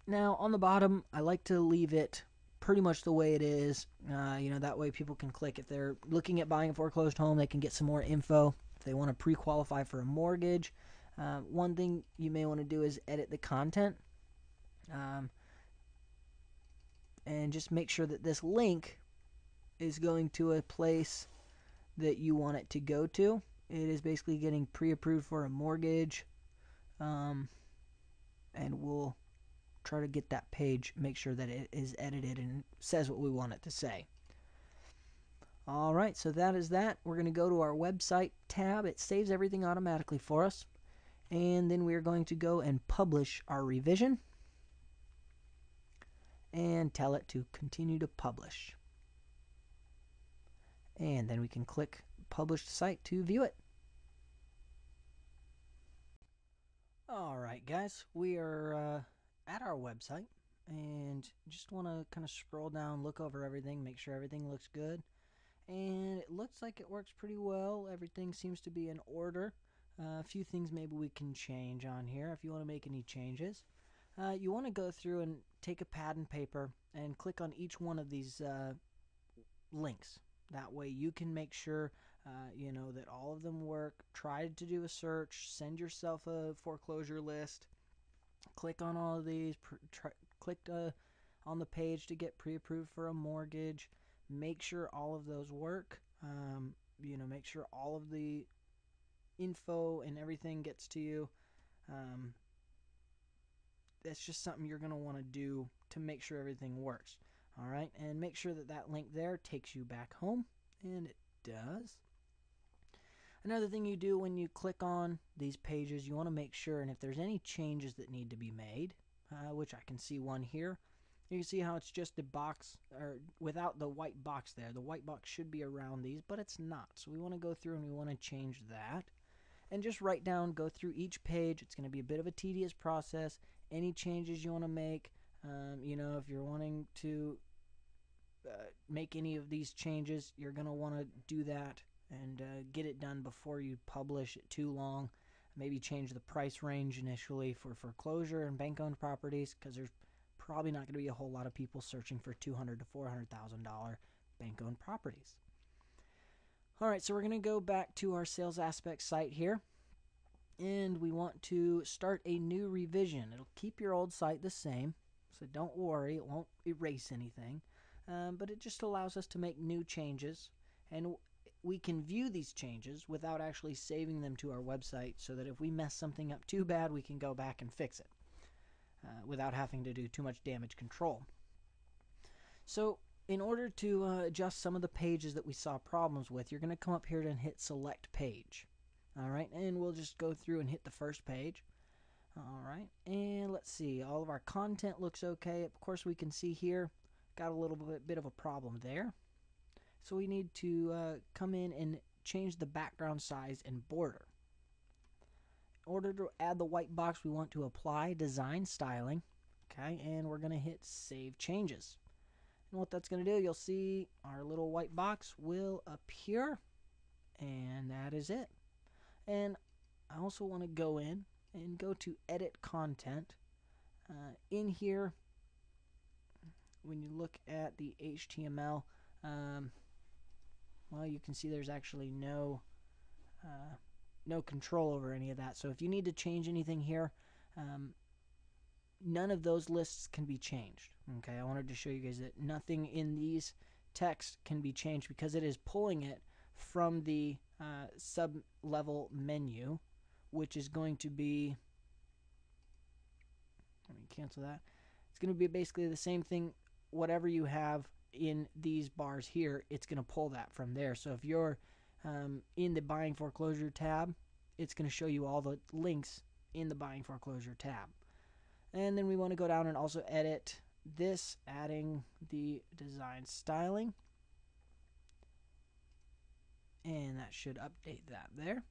Now on the bottom, I like to leave it pretty much the way it is. That way people can click. If they're looking at buying a foreclosed home, they can get some more info. If they want to pre-qualify for a mortgage, one thing you may want to do is edit the content. Um, and just make sure that this link is going to a place that you want it to go to. It is basically getting pre-approved for a mortgage, and we'll try to get that page, make sure that it is edited and says what we want it to say. All right, so that is that. We're going to go to our website tab. It saves everything automatically for us. And then we are going to go and publish our revision and tell it to continue to publish. And then we can click published site to view it. All right, guys, we are at our website and just want to kind of scroll down, look over everything, make sure everything looks good. And it looks like it works pretty well. Everything seems to be in order. A few things maybe we can change on here if you want to make any changes. You want to go through and take a pad and paper and click on each one of these links. That way you can make sure that all of them work. Try to do a search, send yourself a foreclosure list, click on all of these, click on the page to get pre-approved for a mortgage. Make sure all of those work. Make sure all of the info and everything gets to you. That's just something you're going to want to do to make sure everything works. All right, and make sure that that link there takes you back home, and it does. Another thing you do when you click on these pages, you want to make sure, and if there's any changes that need to be made, which I can see one here, you can see how it's just a box, or without the white box there. The white box should be around these, but it's not. So we want to go through and we want to change that. And just write down, go through each page. It's going to be a bit of a tedious process. Any changes you want to make, if you're wanting to make any of these changes, you're going to want to do that and get it done before you publish it too long. Maybe change the price range initially for foreclosure and bank-owned properties, because there's probably not going to be a whole lot of people searching for $200,000 to $400,000 bank-owned properties. All right, so we're going to go back to our Sales Aspect site here, and we want to start a new revision. It'll keep your old site the same, so don't worry, it won't erase anything, but it just allows us to make new changes, and we can view these changes without actually saving them to our website, so that if we mess something up too bad, we can go back and fix it without having to do too much damage control. So in order to adjust some of the pages that we saw problems with, you're going to come up here and hit select page. All right, and we'll just go through and hit the first page. All right, and let's see, all of our content looks okay. Of course, we can see here, got a little bit of a problem there. So we need to come in and change the background size and border. In order to add the white box, we want to apply design styling. Okay, and we're going to hit save changes. And what that's going to do, you'll see our little white box will appear, and that is it. And I also want to go in and go to edit content. In here, when you look at the HTML, well, you can see there's actually no control over any of that. So if you need to change anything here, none of those lists can be changed. Okay, I wanted to show you guys that nothing in these text can be changed because it is pulling it from the sub-level menu, which is going to be, let me cancel that. It's going to be basically the same thing. Whatever you have in these bars here, it's going to pull that from there. So if you're in the buying foreclosure tab, it's going to show you all the links in the buying foreclosure tab. And then we want to go down and also edit this, adding the design styling. And that should update that there.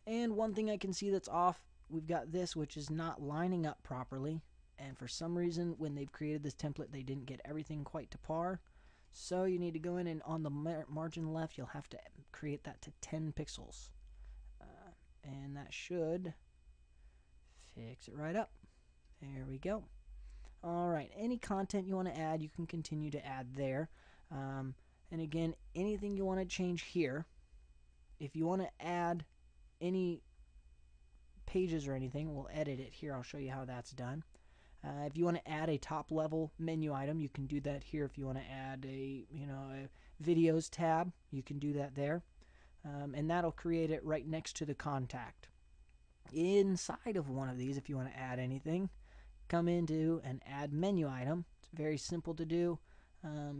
And one thing I can see that's off, we've got this, which is not lining up properly. And for some reason, when they've created this template, they didn't get everything quite to par. So you need to go in and on the margin left, you'll have to create that to 10 pixels. And that should fix it right up. There we go. Alright, any content you want to add, you can continue to add there. And again, anything you want to change here, if you want to add any pages or anything, we'll edit it here. I'll show you how that's done. If you want to add a top level menu item, you can do that here. If you want to add a videos tab, you can do that there. And that'll create it right next to the contact. Inside of one of these, if you want to add anything, come into an add menu item. It's very simple to do.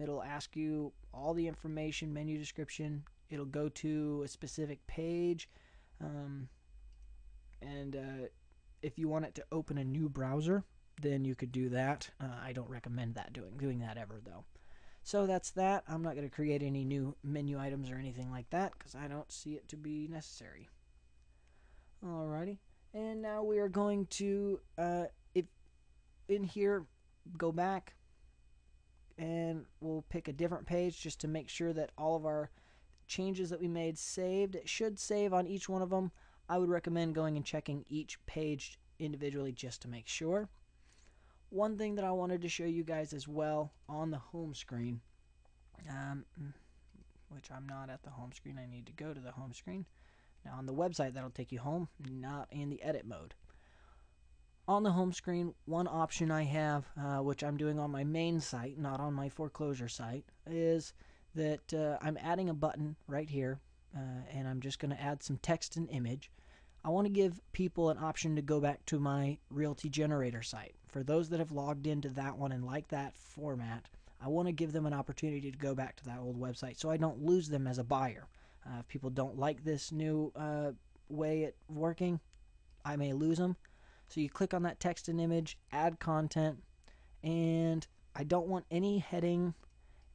It'll ask you all the information, menu description. It'll go to a specific page. If you want it to open a new browser, then you could do that. I don't recommend that doing that ever, though. So that's that. I'm not going to create any new menu items or anything like that because I don't see it to be necessary. Alrighty. And now we are going to, if in here, go back and we'll pick a different page just to make sure that all of our changes that we made saved. It should save on each one of them. I would recommend going and checking each page individually just to make sure. One thing that I wanted to show you guys as well on the home screen, which I'm not at the home screen. I need to go to the home screen. Now on the website, that'll take you home, not in the edit mode. On the home screen, one option I have, which I'm doing on my main site, not on my foreclosure site, is that I'm adding a button right here, and I'm just going to add some text and image. I want to give people an option to go back to my Realty Generator site. For those that have logged into that one and like that format, I want to give them an opportunity to go back to that old website so I don't lose them as a buyer. If people don't like this new way it's working, I may lose them. So you click on that text and image, add content, and I don't want any heading,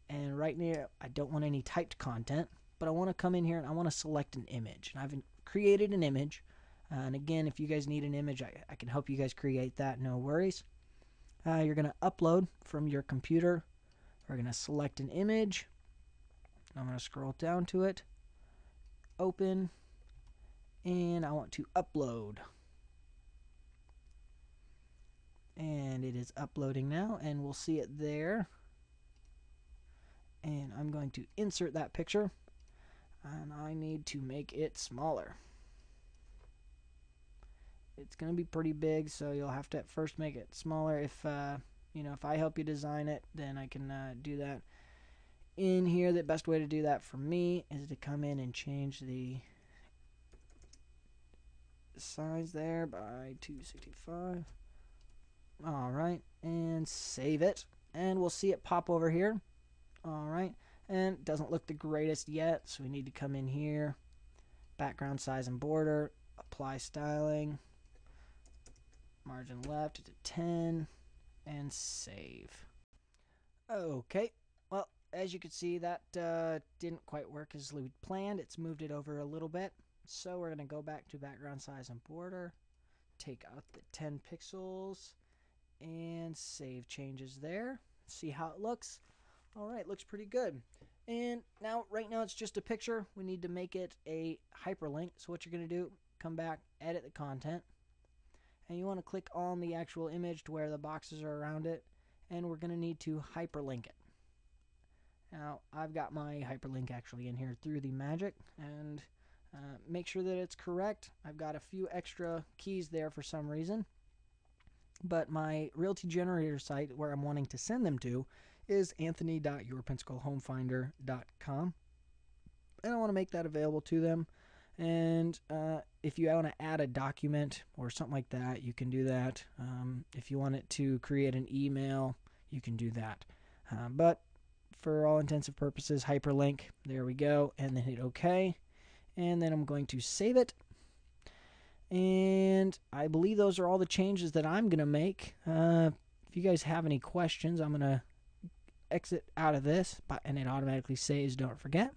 and right near I don't want any typed content, but I want to come in here and I want to select an image. And I've created an image, and again, if you guys need an image, I can help you guys create that, no worries. You're going to upload from your computer. We're going to select an image. I'm going to scroll down to it, open, and I want to upload. And it is uploading now, and we'll see it there. And I'm going to insert that picture, and I need to make it smaller. It's going to be pretty big, so you'll have to at first make it smaller. If if I help you design it, then I can do that. In here, the best way to do that for me is to come in and change the size there by 265. Alright, and save it, and we'll see it pop over here. Alright, and it doesn't look the greatest yet, so we need to come in here, background size and border, apply styling, margin left to 10, and save. Okay, well, as you can see, that didn't quite work as we planned. It's moved it over a little bit, so we're going to go back to background size and border, take out the 10 pixels, and save changes there. See how it looks. Alright, looks pretty good. And now, right now it's just a picture. We need to make it a hyperlink. So what you're going to do, come back, edit the content, and you want to click on the actual image to where the boxes are around it, and we're going to need to hyperlink it. Now, I've got my hyperlink actually in here through the magic, and make sure that it's correct. I've got a few extra keys there for some reason. But my Realty Generator site where I'm wanting to send them to is anthony.yourpensacola.homefinder.com, and I want to make that available to them. And if you want to add a document or something like that, you can do that. If you want it to create an email, you can do that. But for all intents and purposes, hyperlink, there we go, and then hit OK. And then I'm going to save it. And I believe those are all the changes that I'm going to make. If you guys have any questions, I'm going to exit out of this, and it automatically saves, don't forget.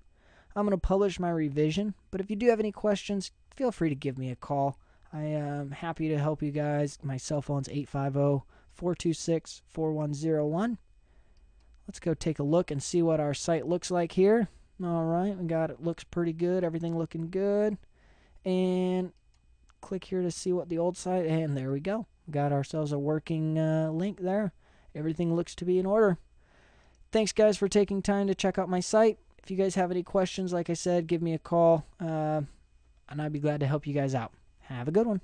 I'm going to publish my revision, but if you do have any questions, feel free to give me a call. I am happy to help you guys. My cell phone's 850-426-4101. Let's go take a look and see what our site looks like here. All right, we got it. Looks pretty good. Everything looking good. And click here to see what the old site, and there we go. Got ourselves a working link there. everything looks to be in order. Thanks, guys, for taking time to check out my site. If you guys have any questions, like I said, give me a call, and I'd be glad to help you guys out. Have a good one.